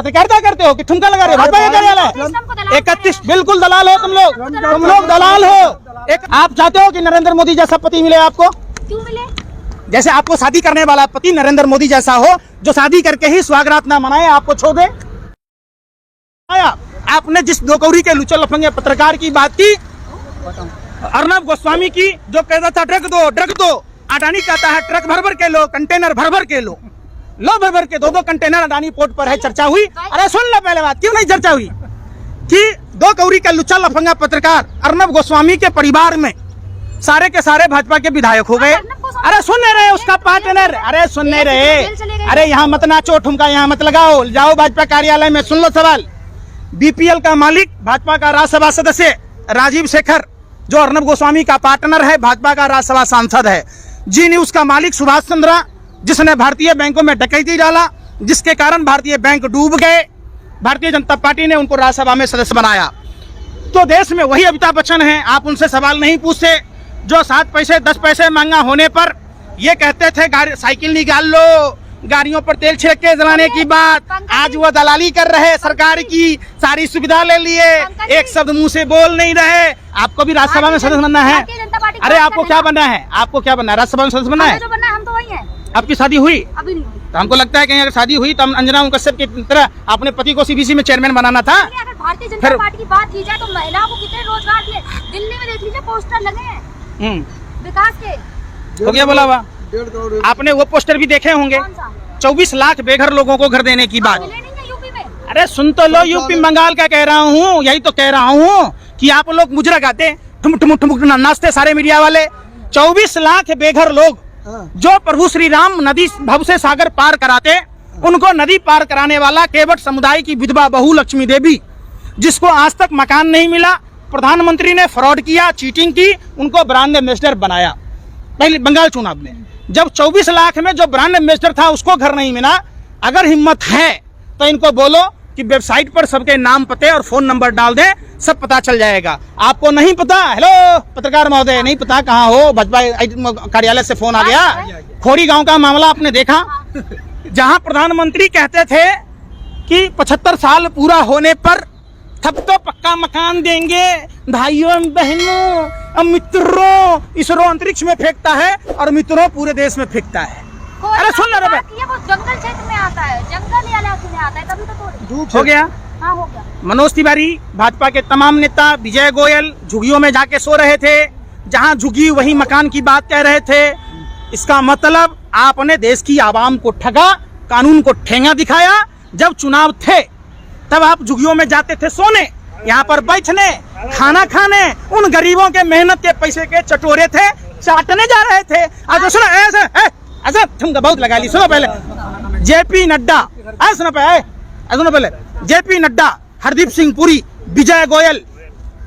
पत्रकारिता करते हो कि ठुमका लगा रहे हो? भाजपा का कार्यालय 31 बिल्कुल दलाल हो तुम लोग दलाल हो। आप चाहते हो कि नरेंद्र मोदी जैसा पति मिले आपको? क्यों मिले? जैसे आपको शादी करने वाला पति नरेंद्र मोदी जैसा हो, जो शादी करके ही स्वागत ना मनाए, आपको छोड़ दे। आपने जिस दो कौड़ी के लुचल लफंगे पत्रकार की बात की, अर्नब गोस्वामी की, जो कहता था ड्रग दो, अडानी कहता है ट्रक भर भर के लो, कंटेनर भर भर के लो भर भर के दो कंटेनर अडानी पोर्ट पर है, चर्चा हुई। अरे सुन लो पहले बात, क्यों नहीं चर्चा हुई कि दो कौड़ी का लुच्चा लफंगा पत्रकार अर्नब गोस्वामी के परिवार में सारे के सारे भाजपा के विधायक हो गए। अरे सुन नहीं रहे उसका पार्टनर, अरे सुन नहीं रहे, अरे यहाँ मत नाचो, ठुमका यहाँ मत लगाओ, जाओ भाजपा कार्यालय में सुन लो सवाल। बीपीएल का मालिक भाजपा का राज्यसभा सदस्य राजीव शेखर, जो अर्नब गोस्वामी का पार्टनर है, भाजपा का राज्यसभा सांसद है। जी न्यूज का मालिक सुभाष चंद्रा, जिसने भारतीय बैंकों में डकैती डाला, जिसके कारण भारतीय बैंक डूब गए, भारतीय जनता पार्टी ने उनको राज्यसभा में सदस्य बनाया। तो देश में वही अमिताभ बच्चन है, आप उनसे सवाल नहीं पूछते, जो 7 पैसे 10 पैसे महंगा होने पर ये कहते थे साइकिल निकाल लो, गाड़ियों पर तेल छिड़क के जलाने की बात, आज वो दलाली कर रहे, सरकार की सारी सुविधा ले लिए, एक शब्द मुंह से बोल नहीं रहे। आपको भी राज्यसभा में सदस्य बनना है? अरे आपको क्या बनना है? आपको क्या बनना है? राज्यसभा में सदस्य बनना है? हम तो वही हैं। आपकी शादी हुई? अभी नहीं हुई। तो हमको लगता है कि अगर शादी हुई तो हम अंजना कश्यप की तरह अपने पति को सीबीसी में चेयरमैन बनाना था। अगर भारतीय जनता पार्टी की बात की जाए तो महिलाओं को कितने रोजगार दिए, दिल्ली में देख लीजिए पोस्टर लगे हैं विकास के। हो गया बोला हुआ, आपने वो पोस्टर भी देखे होंगे, 24 लाख बेघर लोगों को घर देने की बात। यूपी में अरे सुन तो लो, यूपी बंगाल का कह रहा हूँ, यही तो कह रहा हूँ कि आप लोग मुजरा गाते ठुमुक नाचते सारे मीडिया वाले। 24 लाख बेघर लोग जो प्रभु श्री राम नदी भव से सागर पार कराते, उनको नदी पार कराने वाला केवट समुदाय की विधवा बहू लक्ष्मी देवी, जिसको आज तक मकान नहीं मिला, प्रधानमंत्री ने फ्रॉड किया, चीटिंग की, उनको ब्रांड एम्बेसडर बनाया पहले बंगाल चुनाव में। जब 24 लाख में जो ब्रांड एम्बेसडर था उसको घर नहीं मिला, अगर हिम्मत है तो इनको बोलो कि वेबसाइट पर सबके नाम पते और फोन नंबर डाल दें, सब पता चल जाएगा। आपको नहीं पता? हेलो पत्रकार महोदय, नहीं पता कहाँ हो? भाजपा कार्यालय से फोन आ गया। खोड़ी गांव का मामला आपने देखा, जहां प्रधानमंत्री कहते थे कि 75 साल पूरा होने पर तब तो पक्का मकान देंगे, भाइयों बहनों मित्रों, इसरो अंतरिक्ष में फेंकता है और मित्रों पूरे देश में फेंकता है। अरे सुन रहे वो जंगल क्षेत्र में आता है, जंगल इलाके में आता है, तभी तो हो गया। हाँ हो गया। मनोज तिवारी, भाजपा के तमाम नेता, विजय गोयल झुग्गियों में जाके सो रहे थे, जहां झुग्गी वही मकान की बात कह रहे थे। इसका मतलब आपने देश की आवाम को ठगा, कानून को ठेंगा दिखाया। जब चुनाव थे तब आप झुग्गियों में जाते थे सोने, यहाँ पर बैठने, खाना खाने, उन गरीबों के मेहनत के पैसे के चटोरे थे, चाटने जा रहे थे। आज सुनो ऐसा तुमका बहुत लगा ली। सुनो पहले जेपी नड्डा, सुनो पहले जेपी नड्डा, हरदीप सिंह पुरी, विजय गोयल,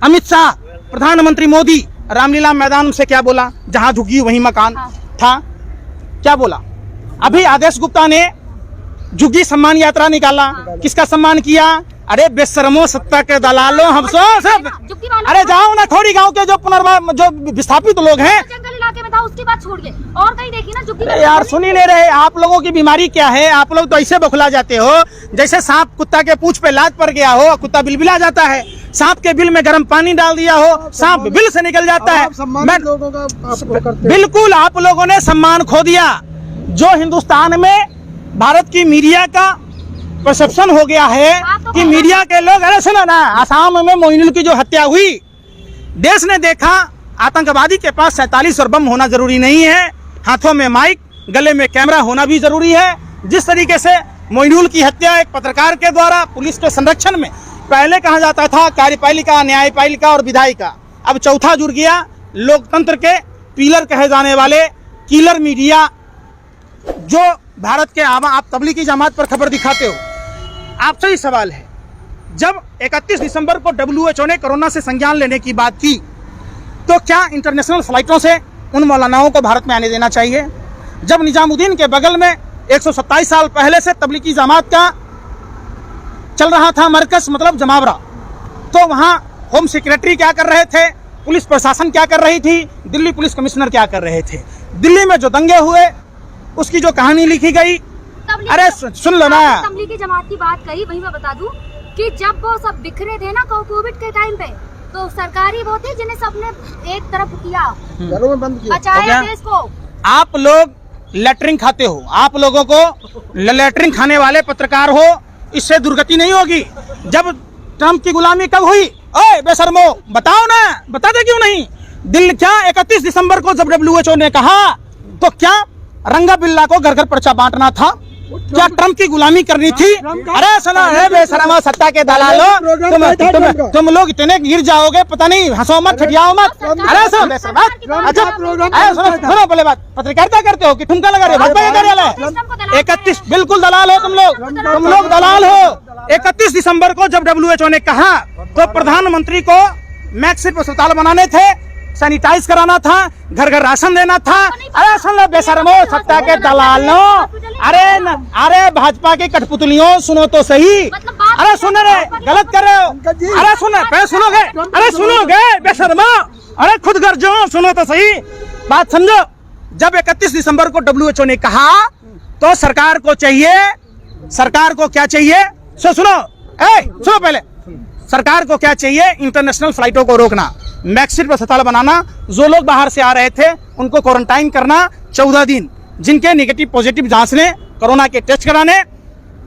अमित शाह, प्रधानमंत्री मोदी रामलीला मैदान से क्या बोला, जहां झुग्गी वही मकान था, क्या बोला? अभी आदेश गुप्ता ने झुग्गी सम्मान यात्रा निकाला, किसका सम्मान किया? अरे बेशर्मो, सत्ता के दलालों, हम सब। अरे जाओ ना खोड़ी गांव के जो विस्थापित लोग हैं, जंगल इलाके में था, उसकी बात छोड़ के और कहीं देखी ना झुग्गी। यार सुन ही नहीं रहे। आप लोगों की बीमारी क्या है? आप लोग तो ऐसे बौखला जाते हो जैसे सांप कुत्ता के पूंछ पे लात पड़ गया हो, कुत्ता बिलबिला जाता है। सांप के बिल में गर्म पानी डाल दिया हो, सांप बिल से निकल जाता है। बिल्कुल, आप लोगों ने सम्मान खो दिया। जो हिंदुस्तान में भारत की मीडिया का परसेप्शन हो गया है कि मीडिया के लोग, अरे सुनो ना, आसाम में मोइनुल की जो हत्या हुई, देश ने देखा आतंकवादी के पास 47 और बम होना जरूरी नहीं है, हाथों में माइक, गले में कैमरा होना भी जरूरी है। जिस तरीके से मोइनुल की हत्या एक पत्रकार के द्वारा पुलिस के संरक्षण में पहले कहा जाता था कार्यपालिका, न्यायपालिका और विधायिका, अब चौथा जुड़ गया लोकतंत्र के पिलर कहे जाने वाले किलर मीडिया, जो भारत के आप तबलीगी जमात पर खबर दिखाते हो। आपसे ही सवाल है, जब 31 दिसंबर को WHO ने कोरोना से संज्ञान लेने की बात की, तो क्या इंटरनेशनल फ्लाइटों से उन मौलानाओं को भारत में आने देना चाहिए? जब निजामुद्दीन के बगल में 127 साल पहले से तबलीगी जमात का चल रहा था मरकज, मतलब जमावरा, तो वहाँ होम सेक्रेटरी क्या कर रहे थे, पुलिस प्रशासन क्या कर रही थी, दिल्ली पुलिस कमिश्नर क्या कर रहे थे? दिल्ली में जो दंगे हुए उसकी जो कहानी लिखी गई, अरे सुन लो ना, तबलीगी जमात की बात कही, वही मैं बता दूं कि जब वो सब बिखरे थे ना कोविड के टाइम पे, तो सरकारी वो थे जिन्हें सबने एक तरफ किया, बचाया देश को। आप लोग लेटरिन खाते हो, आप लोगों को लेटरिन खाने वाले पत्रकार हो, इससे दुर्गति नहीं होगी। जब ट्रम्प की गुलामी कब हुई? ओए बेशर्मो, बताओ ना, बताते क्यों नहीं? दिल क्या 31 दिसंबर को जब WHO ने कहा तो क्या रंगा बिल्ला को घर घर पर्चा बांटना था? क्या ट्रम्प की गुलामी करनी थी? अरे सुनो, है बेशर्मा सत्ता के दलालो, तुम लोग इतने गिर जाओगे, पता नहीं, हंसो मत, छटियाओ मत। अरे सुनो बेशर्मा, अच्छा सुनो पहले बात, पत्रकारिता करते हो कि ठुमका लगा रहे हो? भाजपा का कार्यालय 31, बिल्कुल दलाल हो तुम लोग दलाल हो। 31 दिसंबर को जब WHO ने कहा तो प्रधानमंत्री को मैक्सिट अस्पताल बनाने थे, सैनिटाइज कराना था, घर घर राशन देना था। अरे सुन लो बेशर्मो सत्ता के दलालो, अरे भाजपा के कठपुतलियों, सुनो तो सही। अरे सुन रहे, गलत कर रहे हो। अरे सुनोगे, अरे सुनोगे बेशर्मो, अरे खुद घर जो सुनो तो सही, बात समझो। जब 31 दिसंबर को WHO ने कहा तो सरकार को क्या चाहिए? सुनो पहले, सरकार को क्या चाहिए? इंटरनेशनल फ्लाइटों को रोकना, मैक्सिट अस्पताल बनाना, जो लोग बाहर से आ रहे थे उनको क्वारंटाइन करना 14 दिन, जिनके नेगेटिव पॉजिटिव जांच ले, कोरोना के टेस्ट कराने।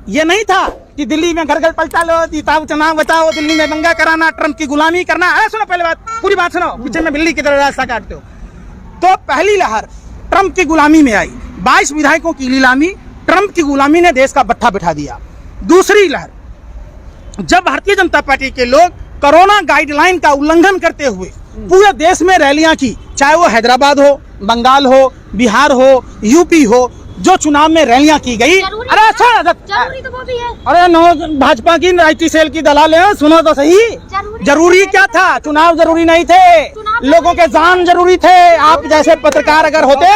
ये नहीं था कि दिल्ली में घर घर पलटा लो, जीताओ चुनाव बचाओ, दिल्ली में दंगा कराना, ट्रम्प की गुलामी करना। अरे सुनो पहले बात, पूरी बात सुनो, पीछे में बिल्ली की तरह रास्ता काटते हो। तो पहली लहर ट्रम्प की गुलामी में आई, 22 विधायकों की नीलामी, ट्रम्प की गुलामी ने देश का बट्ठा बिठा दिया। दूसरी लहर, जब भारतीय जनता पार्टी के लोग कोरोना गाइडलाइन का उल्लंघन करते हुए पूरे देश में रैलियां की, चाहे वो हैदराबाद हो, बंगाल हो, बिहार हो, यूपी हो, जो चुनाव में रैलियां की गई। अरे अच्छा, जरूरी तो वो भी है। अरे नो, भाजपा की IT सेल की दलाल है, सुनो तो सही। जरूरी क्या था? चुनाव जरूरी नहीं थे, लोगों के जान जरूरी थे। आप जैसे पत्रकार अगर होते,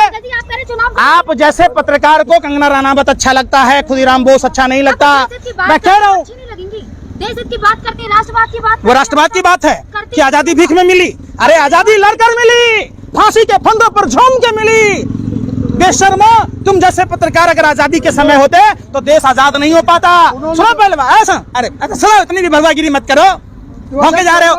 आप जैसे पत्रकार को कंगना रनावत अच्छा लगता है, खुदीराम बोस अच्छा नहीं लगता, मैं कह रहा हूँ। देश की बात करते हैं, राष्ट्रवाद की बात, वो राष्ट्रवाद की बात है कि आजादी भीख में मिली। अरे आजादी लड़कर मिली, फांसी के फंदों पर झूम के मिली। बेशर्मो, तुम जैसे पत्रकार अगर आजादी के समय होते तो देश आजाद नहीं हो पाता। सुनो पहले ऐसा, अरे सुनो, इतनी भी भगवागिरी मत करो, भौंके जा रहे हो।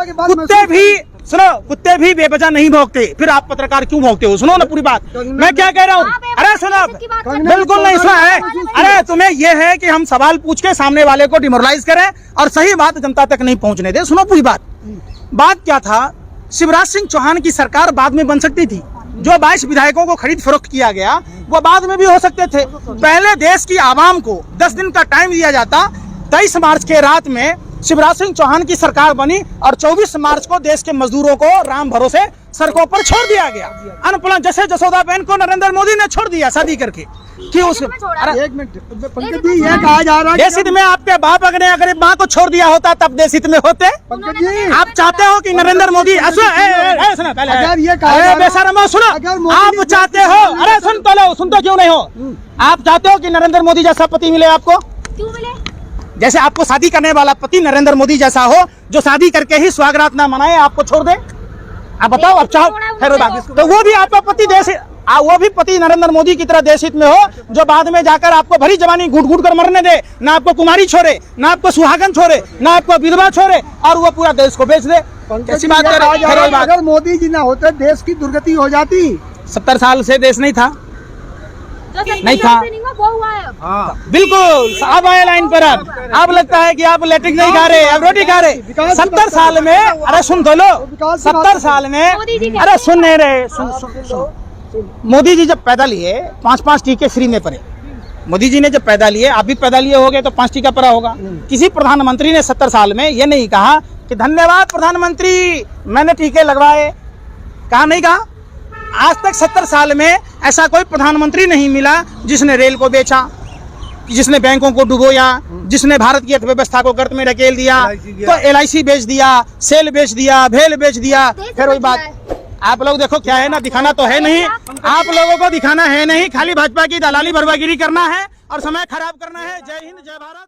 कुत्ते भी बेवजह नहीं भौंकते, फिर आप पत्रकार क्यों भौंकते हो? सुनो ना पूरी बात, मैं क्या कह रहा हूँ। अरे सुनो, बिल्कुल नहीं सुना है। अरे तुम्हें यह है कि हम सवाल पूछ के सामने वाले को डिमोरलाइज करें और सही बात जनता तक नहीं पहुंचने दे। सुनो पूरी बात क्या था? शिवराज सिंह चौहान की सरकार बाद में बन सकती थी, जो 22 विधायकों को खरीद फरोख्त किया गया वो बाद में भी हो सकते थे। पहले देश की आवाम को 10 दिन का टाइम दिया जाता। 23 मार्च के रात में शिवराज सिंह चौहान की सरकार बनी और 24 मार्च को देश के मजदूरों को राम भरोसे सड़कों पर छोड़ दिया गया। अनपढ़ जैसे जसोदा बहन को नरेंद्र मोदी ने छोड़ दिया शादी करके कि उस एक मिनट पंकज जी, ये कहा जा रहा है देश हित में आपके बाप अगर माँ को छोड़ दिया होता तब देश हित में होते। पंकज जी, आप चाहते हो कि नरेंद्र मोदी बेशर्मो सुनो, आप चाहते हो, अरे सुन तो लो, सुनते क्यों नहीं हो? आप चाहते हो कि नरेंद्र मोदी जैसा पति मिले आपको? क्यों मिले? जैसे आपको शादी करने वाला पति नरेंद्र मोदी जैसा हो, जो शादी करके ही स्वागत ना मनाए, आपको छोड़ दे? आप बताओ, आप चाहो तो वो भी आपका पति वो भी पति नरेंद्र मोदी की तरह देश हित में हो, जो बाद में जाकर आपको भरी जवानी घूट घूट कर मरने दे, ना आपको कुमारी छोड़े, ना आपको सुहागन छोड़े, ना आपको विधवा छोड़े, और वो पूरा देश को बेच दे। कैसी बात कर रहे हो? अगर मोदी जी ना होते देश की दुर्गति हो जाती। 70 साल से देश नहीं था, नहीं था। वो हुआ है। बिल्कुल, अब आए लाइन पर। अब लगता है कि आप लैट्रिन नहीं खा रहे, अब रोटी खा रहे। 70 साल में, अरे सुन तो लो, 70 साल में, अरे सुन नहीं रहे, सुन। मोदी जी जब पैदा लिए 5-5 टीके फ्री में पड़े। मोदी जी ने जब पैदा लिए, आप भी पैदा लिए होगे तो 5 टीका पड़ा होगा। किसी प्रधानमंत्री ने 70 साल में ये नहीं कहा कि धन्यवाद प्रधानमंत्री, मैंने टीके लगवाए, कहा नहीं कहा। आज तक 70 साल में ऐसा कोई प्रधानमंत्री नहीं मिला जिसने रेल को बेचा, जिसने बैंकों को डुबोया, जिसने भारत की अर्थव्यवस्था को गर्त में ढकेल दिया। तो LIC बेच दिया, सेल बेच दिया, भेल बेच दिया। फिर वही बात, आप लोग देखो क्या है ना, दिखाना तो है नहीं, आप लोगों को दिखाना है नहीं, खाली भाजपा की दलाली बर्बागिरी करना है और समय खराब करना है। जय हिंद, जय भारत।